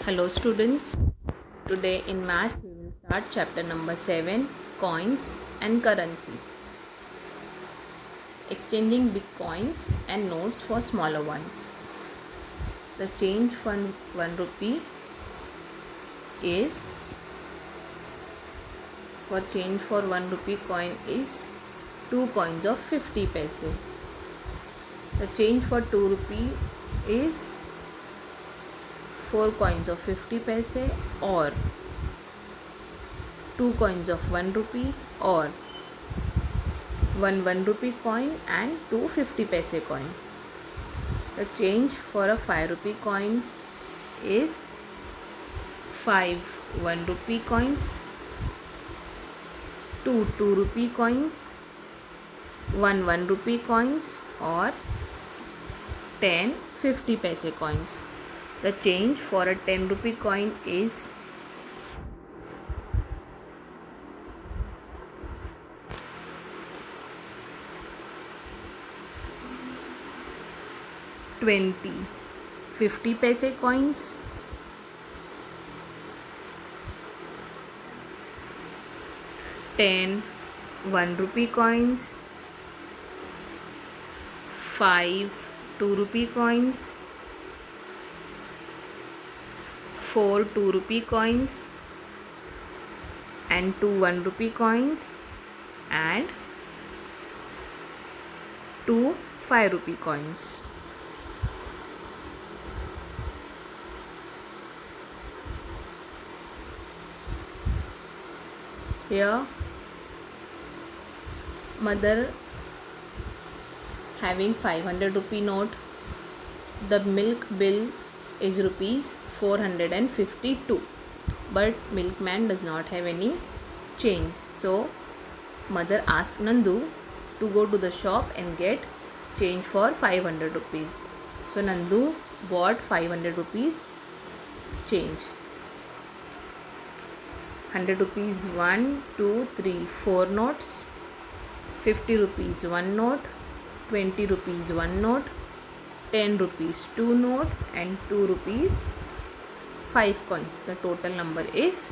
Hello students, today in math we will start chapter number 7, coins and currency. Exchanging big coins and notes for smaller ones. The change for 1 rupee is, for change for 1 rupee coin is 2 coins of 50 paise. The change for 2 rupee is 4 coins of 50 paise or 2 coins of 1 rupee or 1 rupee coin and 2 50 paise coin. The change for a 5 rupee coin is 5 1 rupee coins, 2 2 rupee coins, 1 rupee coins or 10 50 paise coins. The change for a 10 rupee coin is 20 50 paise coins, 10 1 rupee coins, 5 2 rupee coins, 4 2 rupee coins and 2 1 rupee coins and 2 5 rupee coins. Here mother having 500 rupee note. The milk bill is rupees 452, but milkman does not have any change. So mother asked Nandu to go to the shop and get change for 500 rupees. So Nandu bought 500 rupees change. 100 rupees 1 2 3 4 notes, 50 rupees 1 note, 20 rupees 1 note, 10 rupees 2 notes and 2 rupees 5 coins. The total number is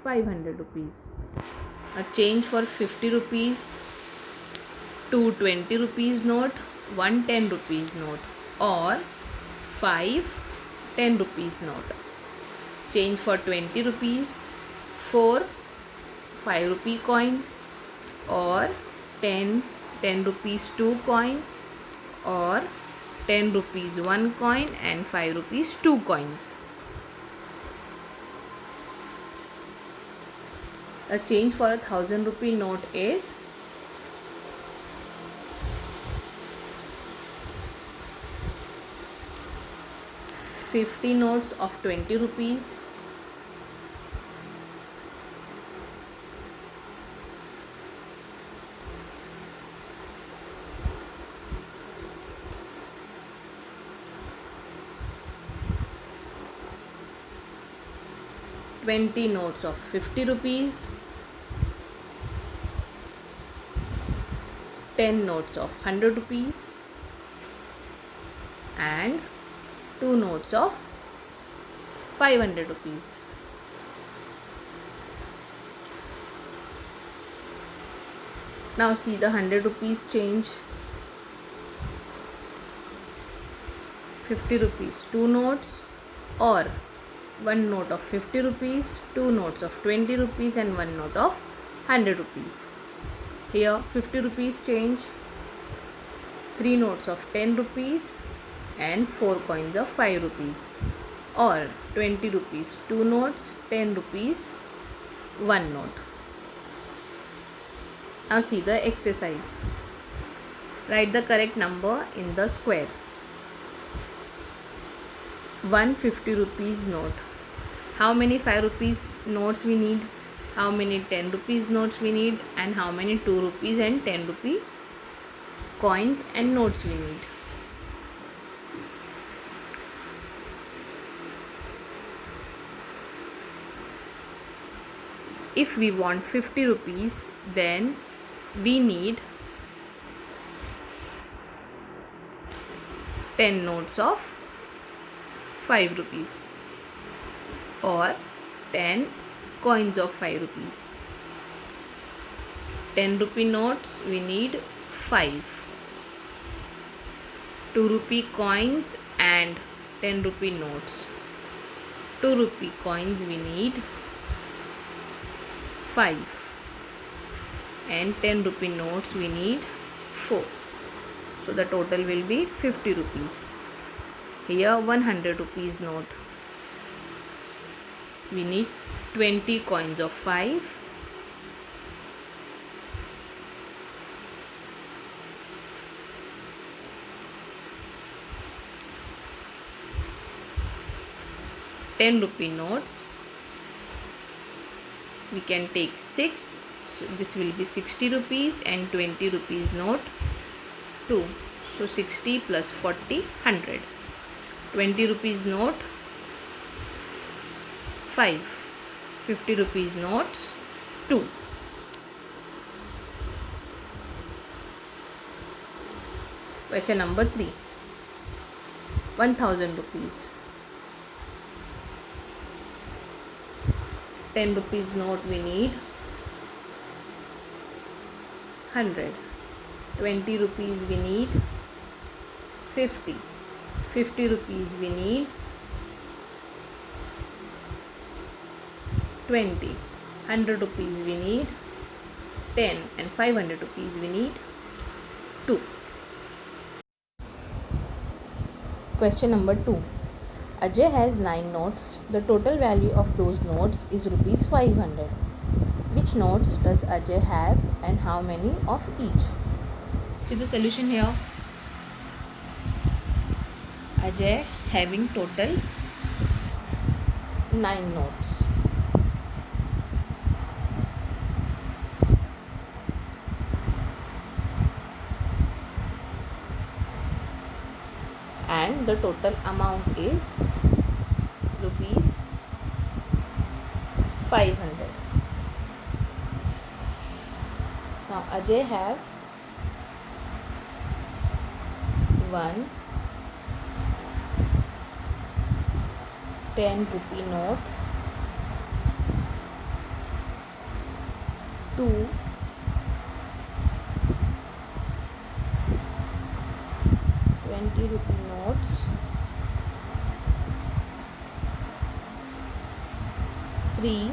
500 rupees. A change for 50 rupees, 2 20 rupees note, 1 10 rupees note or 5 10 rupees note. Change for 20 rupees, 4 5 rupee coin or 10 rupees 2 coin or 10 rupees 1 coin and 5 rupees 2 coins. A change for a 1000 rupee note is 50 notes of 20 rupees, 20 notes of 50 rupees, 10 notes of 100 rupees and 2 notes of 500 rupees. Now see the 100 rupees change. 50 rupees 2 notes or 1 note of 50 rupees, 2 notes of 20 rupees and 1 note of 100 rupees. Here 50 rupees change, 3 notes of 10 rupees and 4 coins of 5 rupees or 20 rupees 2 notes, 10 rupees 1 note. Now see the exercise. Write the correct number in the square. 150 rupees note. How many 5 rupees notes we need? How many 10 rupees notes we need? And how many 2 rupees and 10 rupee coins and notes we need? If we want 50 rupees, then we need 10 notes of 5 rupees. or 10 coins of 5 rupees. 10 rupee notes we need 5. 2 rupee coins and 10 rupee notes. 2 rupee coins we need 5 and 10 rupee notes we need 4. So the total will be 50 rupees. Here 100 rupees note. We need 20 coins of 5. ₹10 notes. We can take 6. So this will be 60 rupees and 20 rupees note 2. So 60 plus 40, 100. 20 rupees note 5. 50 rupees notes 2. Question number 3. 1000 rupees. 10 rupees note we need 100. 20 rupees we need 50. 50 rupees we need 20. 100 rupees we need 10 and 500 rupees we need 2. Question number 2. Ajay has 9 notes. The total value of those notes is rupees 500. Which notes does Ajay have and how many of each? See the solution here. Ajay having total 9 notes. And the total amount is rupees 500. Now Ajay have 1 10 rupee note, 2 20 rupee notes, 3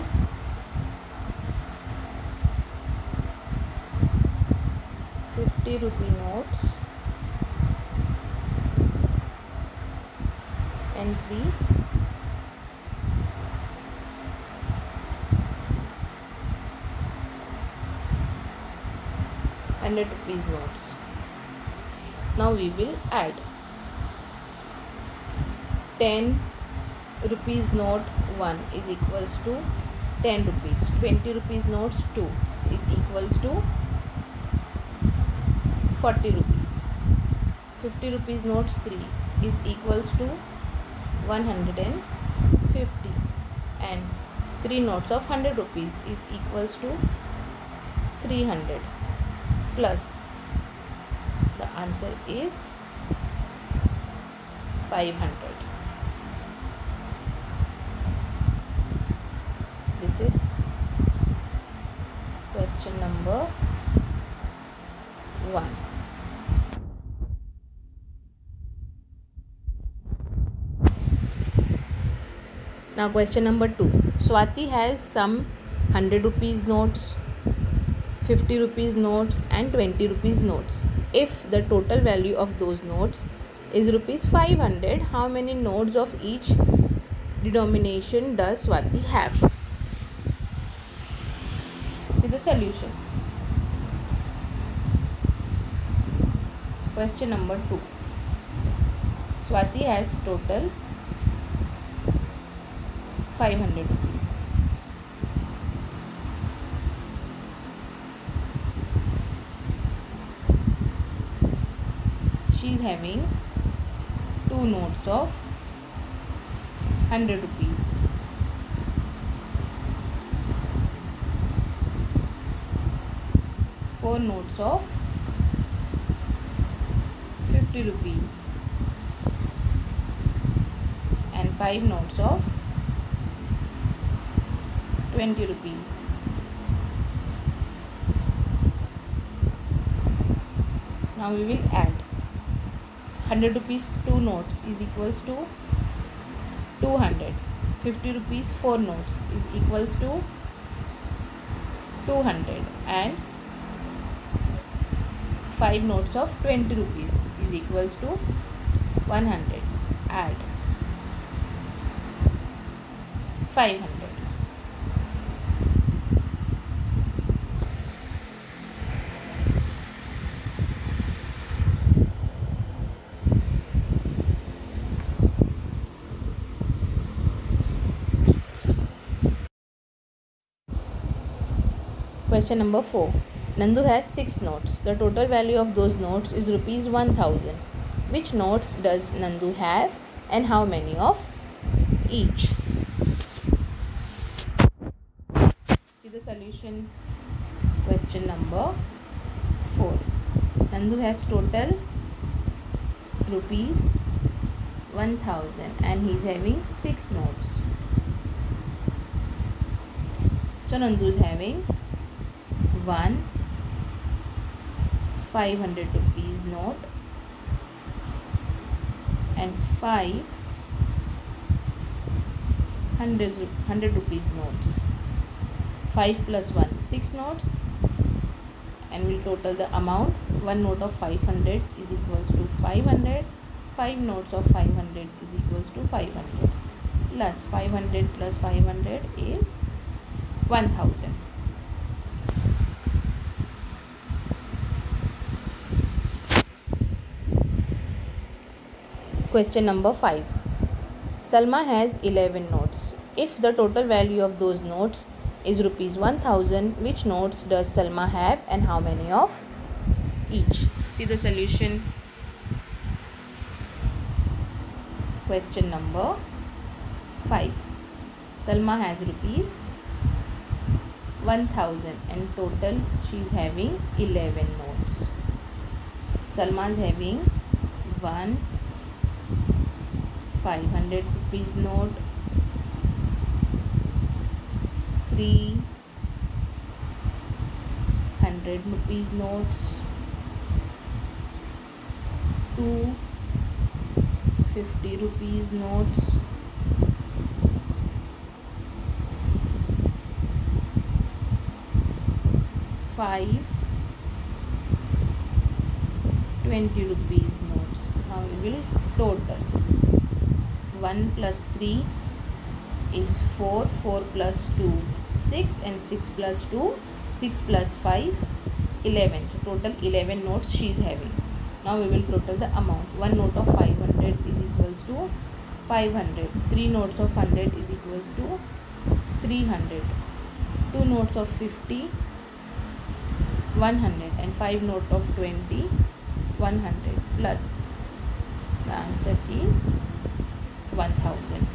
50 rupee notes and 3 100 rupees notes. Now we will add 10 rupees note 1 is equals to 10 rupees. 20 rupees notes 2 is equals to 40 rupees. 50 rupees notes 3 is equals to 150 and 3 notes of 100 rupees is equals to 300 plus the answer is 500. This is question number 1. Now question number 2. Swati has some 100 rupees notes, 50 rupees notes and 20 rupees notes. If the total value of those notes is rupees 500, how many notes of each denomination does Swati have? See the solution. Question number 2. Swati has total 500 rupees. She is having 2 notes of 100 rupees. 4 notes of 50 rupees and 5 notes of 20 rupees. Now we will add 100 rupees 2 notes is equals to 200. 50 rupees 4 notes is equals to 200, and 5 notes of 20 rupees is equals to 100. Add 500. Question number 4. Nandu has 6 notes. The total value of those notes is rupees 1000. Which notes does Nandu have and how many of each? See the solution. Question number 4. Nandu has total rupees 1000 and he is having 6 notes. So Nandu is having 1 500 rupees note and 5 100 rupees notes. 5 plus 1 6 notes, and we'll total the amount. One note of 500 is equals to 500. 5 notes of 500 is equals to 500 plus 500 plus 500 is 1000. Question number 5. Salma has 11 notes. If the total value of those notes is rupees 1000, which notes does Salma have and how many of each? See the solution. Question number 5. Salma has rupees 1000 and total she is having 11 notes. Salma is having 1 500 rupees note, 3 100 rupees notes, 2 50 rupees notes, 5 20 rupees notes. Now we will total. 1 plus 3 is 4, 4 plus 2 6, and 6 plus 2 6 plus 5 11. So total 11 notes she is having. Now we will total the amount. One note of 500 is equals to 500. 3 notes of 100 is equals to 300. 2 notes of 50 100, and 5 note of 20 100 plus the answer is 1000.